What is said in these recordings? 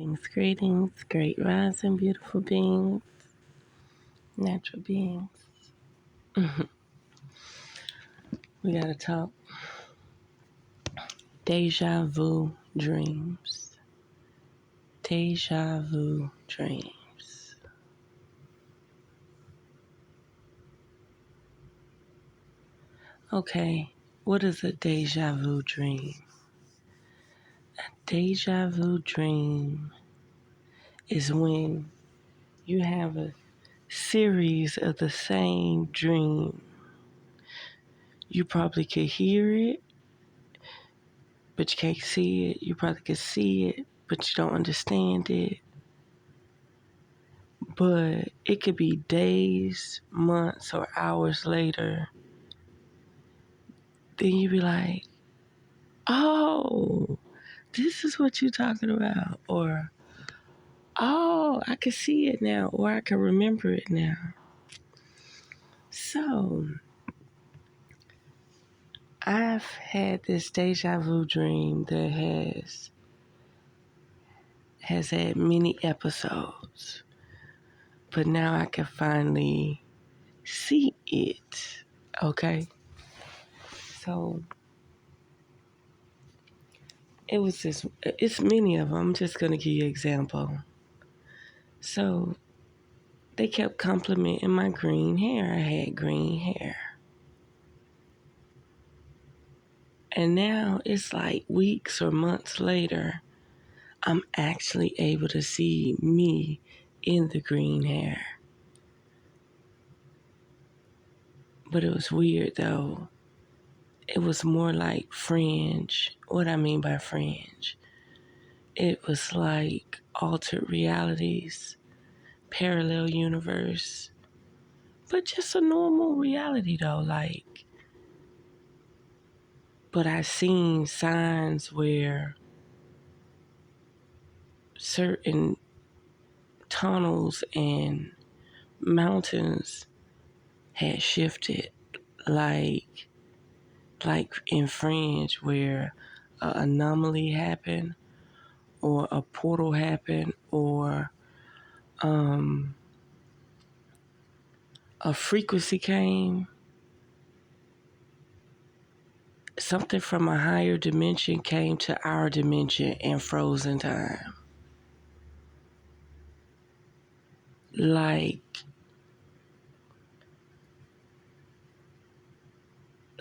Greetings, great rising, beautiful beings, natural beings. We gotta talk deja vu dreams. Deja vu dreams. Okay, what is a deja vu dream? A deja vu dream is when you have a series of the same dream. You probably could hear it, but you can't see it. You probably could see it, but you don't understand it. But it could be days, months, or hours later. Then you be like, oh, this is what you're talking about. Or, oh, I can see it now. Or I can remember it now. So, I've had this deja vu dream that has had many episodes. But now I can finally see it. Okay? So, it's many of them. I'm just going to give you an example. So they kept complimenting my green hair. I had green hair. And now it's like weeks or months later, I'm actually able to see me in the green hair. But it was weird though. It was more like fringe. What I mean by fringe, it was like altered realities, parallel universe, but just a normal reality though. But I seen signs where certain tunnels and mountains had shifted, like in Fringe where an anomaly happened, or a portal happened, or a frequency came, something from a higher dimension came to our dimension in frozen time.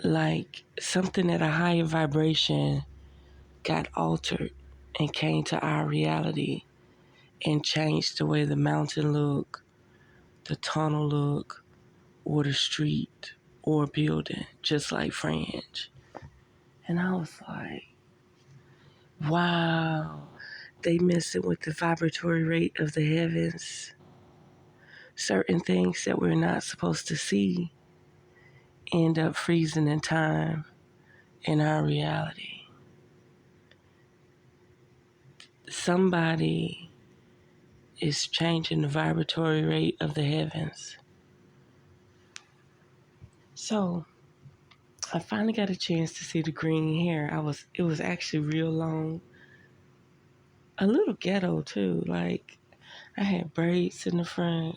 Like something at a higher vibration got altered and came to our reality and changed the way the mountain look, the tunnel look, or the street or building, just like Fringe. And I was like, wow, they messing with the vibratory rate of the heavens. Certain things that we're not supposed to see end up freezing in time in our reality. Somebody is changing the vibratory rate of the heavens. So I finally got a chance to see the green hair. It was actually real long. A little ghetto too. Like I had braids in the front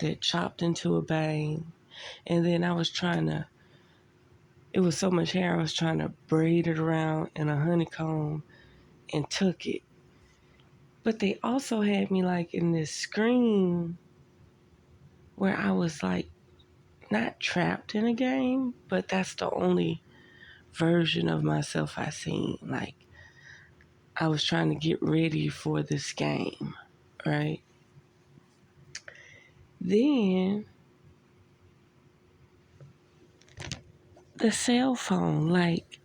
that chopped into a bang. And then it was so much hair, I was trying to braid it around in a honeycomb and tuck it. But they also had me like in this screen where I was like not trapped in a game, but that's the only version of myself I seen. Like I was trying to get ready for this game, right? Then the cell phone, like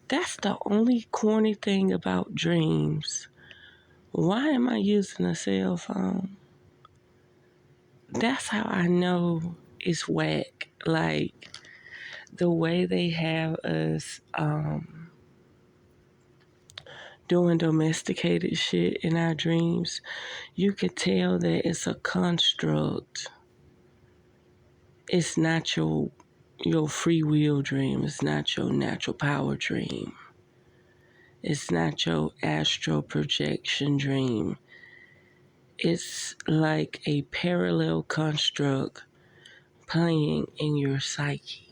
that's the only corny thing about dreams. Why am I using a cell phone? That's how I know it's whack. Like the way they have us doing domesticated shit in our dreams, you could tell that it's a construct. It's not your free will dream. It's not your natural power dream. It's not your astral projection dream. It's like a parallel construct playing in your psyche.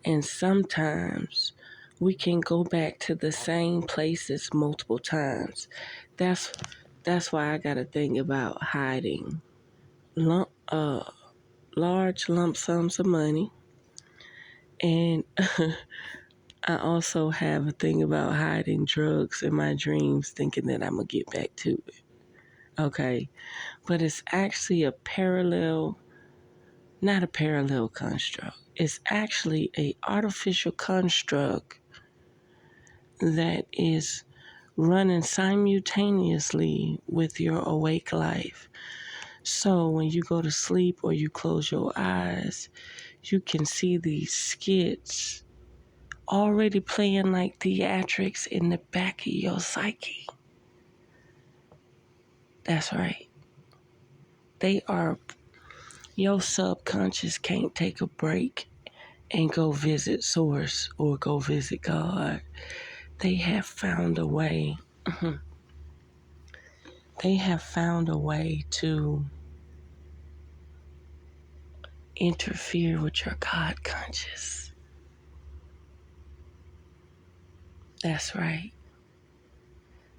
And sometimes we can go back to the same places multiple times. That's that's why I got to think about hiding large lump sums of money. And I also have a thing about hiding drugs in my dreams, thinking that I'm going to get back to it. Okay. But it's actually not a parallel construct. It's actually a artificial construct that is running simultaneously with your awake life. So when you go to sleep or you close your eyes, you can see these skits already playing like theatrics in the back of your psyche. That's right. Your subconscious can't take a break and go visit Source or go visit God. They have found a way. They have found a way to interfere with your God conscious. That's right.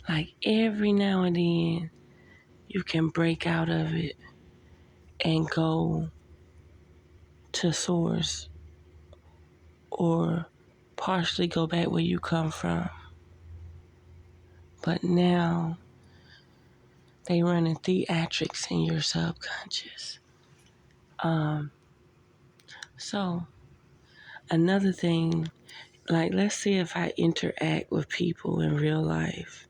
Like every now and then, you can break out of it and go to Source or partially go back where you come from. But now they running theatrics in your subconscious. So another thing, like let's say if I interact with people in real life,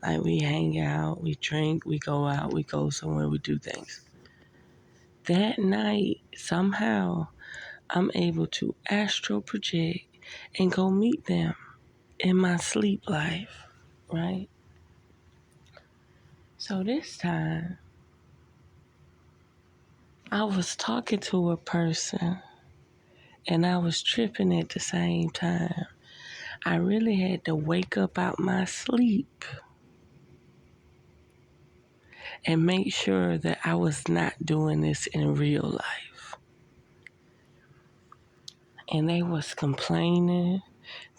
like we hang out, we drink, we go out, we go somewhere, we do things. That night, somehow, I'm able to astral project and go meet them in my sleep life, right? So this time, I was talking to a person and I was tripping at the same time. I really had to wake up out my sleep and make sure that I was not doing this in real life. And they was complaining,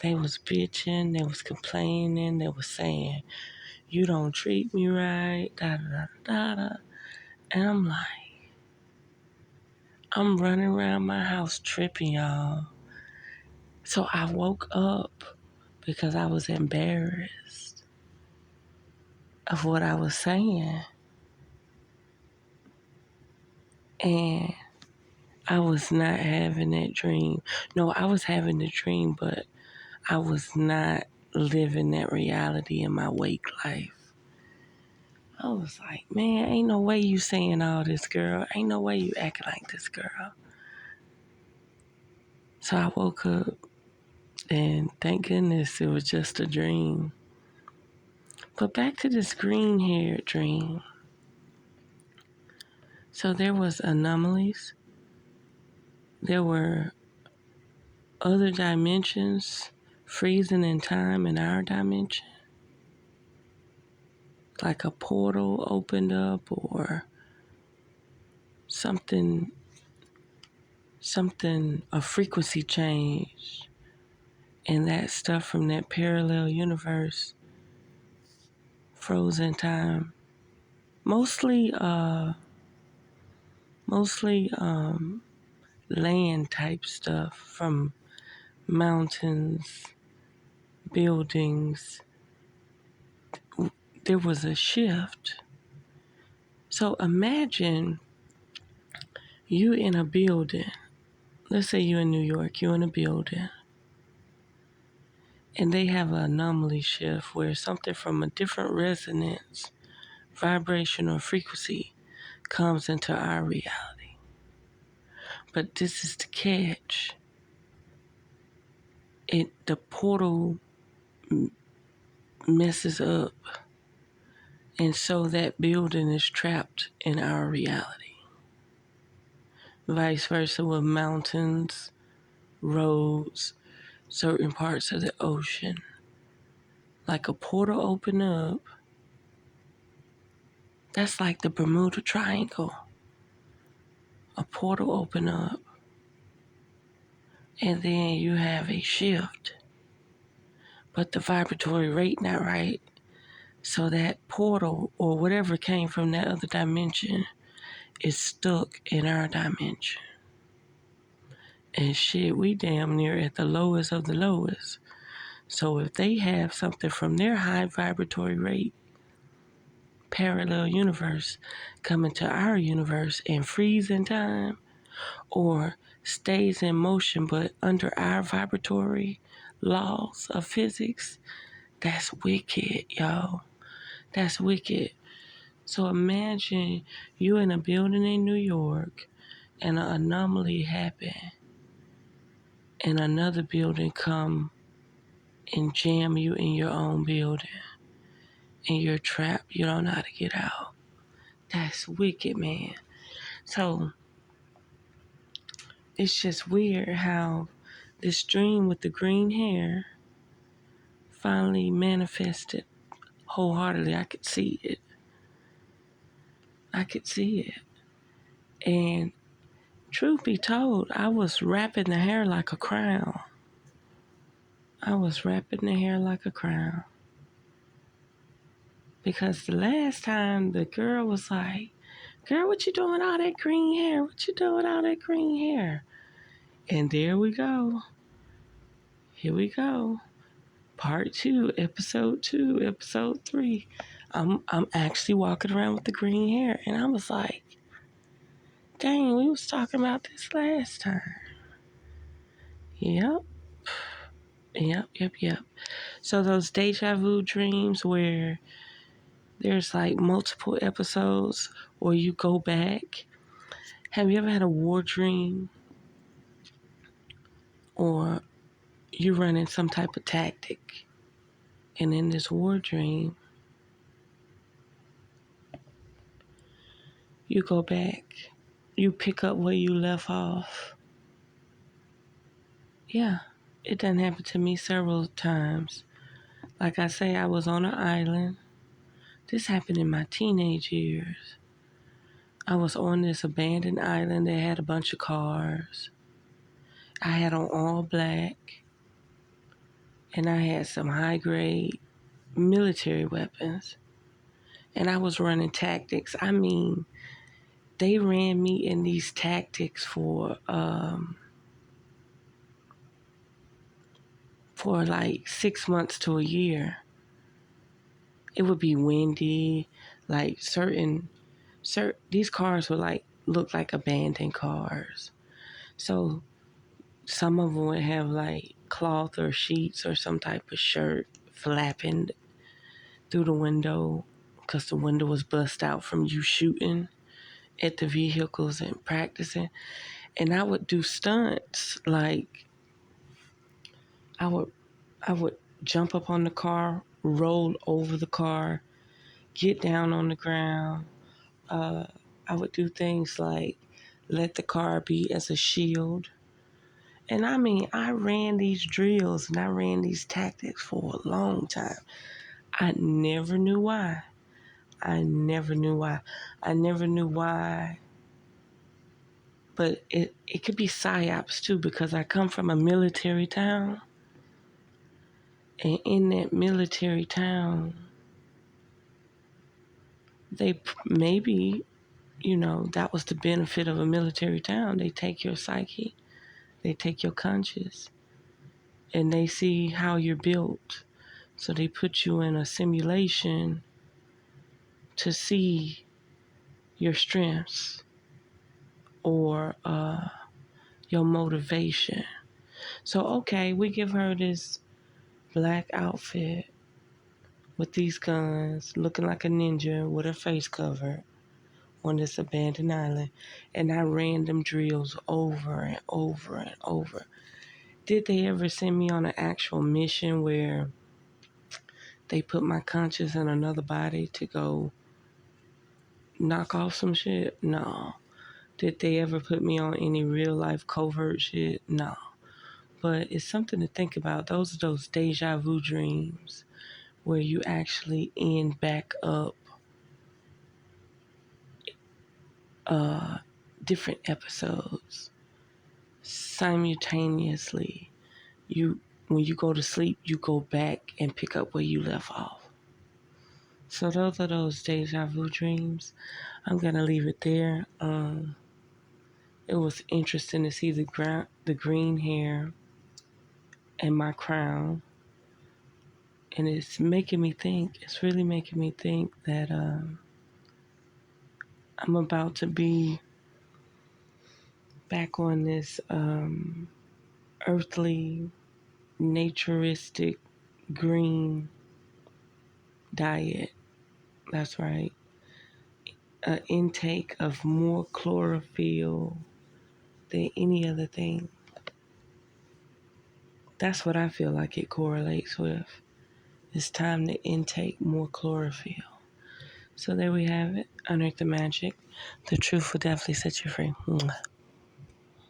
they was bitching, they was complaining, they was saying, you don't treat me right, da da da da. And I'm like, I'm running around my house tripping, y'all. So I woke up because I was embarrassed of what I was saying. And I was not having that dream. No, I was having the dream, but I was not living that reality in my wake life. I was like, man, ain't no way you saying all this, girl. Ain't no way you acting like this, girl. So I woke up and thank goodness it was just a dream. But back to this green-haired dream. So there was anomalies. There were other dimensions freezing in time in our dimension. Like a portal opened up or something, a frequency change. And that stuff from that parallel universe froze in time. Mostly land type stuff from mountains, buildings. There was a shift. So imagine you in a building. Let's say you're in New York, you're in a building. And they have an anomaly shift where something from a different resonance, vibration, or frequency comes into our reality. But this is the catch. The portal messes up, and so that building is trapped in our reality. Vice versa with mountains, roads, certain parts of the ocean. Like a portal open up, That's like the Bermuda Triangle. A portal open up, and then you have a shift, but the vibratory rate not right. So that portal or whatever came from that other dimension is stuck in our dimension. And shit, we damn near at the lowest of the lowest. So if they have something from their high vibratory rate parallel universe coming to our universe and freeze in time or stays in motion but under our vibratory laws of physics, that's wicked, yo. That's wicked. So imagine you in a building in New York and an anomaly happen and another building come and jam you in your own building and you're trapped, you don't know how to get out. That's wicked, man. So it's just weird how this dream with the green hair finally manifested wholeheartedly. I could see it. I could see it. And truth be told, I was wrapping the hair like a crown. I was wrapping the hair like a crown. Because the last time the girl was like, girl, what you doing with all that green hair? What you doing with all that green hair? And there we go. Here we go. Part 2, episode 2, episode 3. I'm actually walking around with the green hair. And I was like, dang, we was talking about this last time. Yep. Yep. So those deja vu dreams where there's like multiple episodes or you go back. Have you ever had a war dream or you running some type of tactic and in this war dream you go back, you pick up where you left off? Yeah, it done happened to me several times. Like I say, I was on an island. This happened in my teenage years. I was on this abandoned island that had a bunch of cars. I had on all black, and I had some high grade military weapons. And I was running tactics. I mean, they ran me in these tactics for like 6 months to a year. It would be windy, like certain these cars would like look like abandoned cars. So some of them would have like cloth or sheets or some type of shirt flapping through the window because the window was bust out from you shooting at the vehicles and practicing. And I would do stunts like I would jump up on the car, roll over the car, get down on the ground. I would do things like let the car be as a shield. And I mean, I ran these drills and I ran these tactics for a long time. I never knew why. I never knew why. But it could be psyops too because I come from a military town. And in that military town, they maybe, that was the benefit of a military town. They take your psyche, they take your conscious, and they see how you're built. So they put you in a simulation to see your strengths or your motivation. So, okay, we give her this black outfit with these guns, looking like a ninja with her face covered on this abandoned island. And I ran them drills over and over and over. Did they ever send me on an actual mission where they put my conscience in another body to go knock off some shit? No. Did they ever put me on any real life covert shit? No. But it's something to think about. Those are those deja vu dreams where you actually end back up uh, different episodes simultaneously. You, when you go to sleep, you go back and pick up where you left off. So those are those deja vu dreams. I'm gonna leave it there. It was interesting to see the green hair and my crown, and it's making me think. It's really making me think that I'm about to be back on this earthly, naturistic, green diet. That's right. An intake of more chlorophyll than any other thing. That's what I feel like it correlates with. It's time to intake more chlorophyll. So there we have it. Unearth the magic. The truth will definitely set you free. Mwah.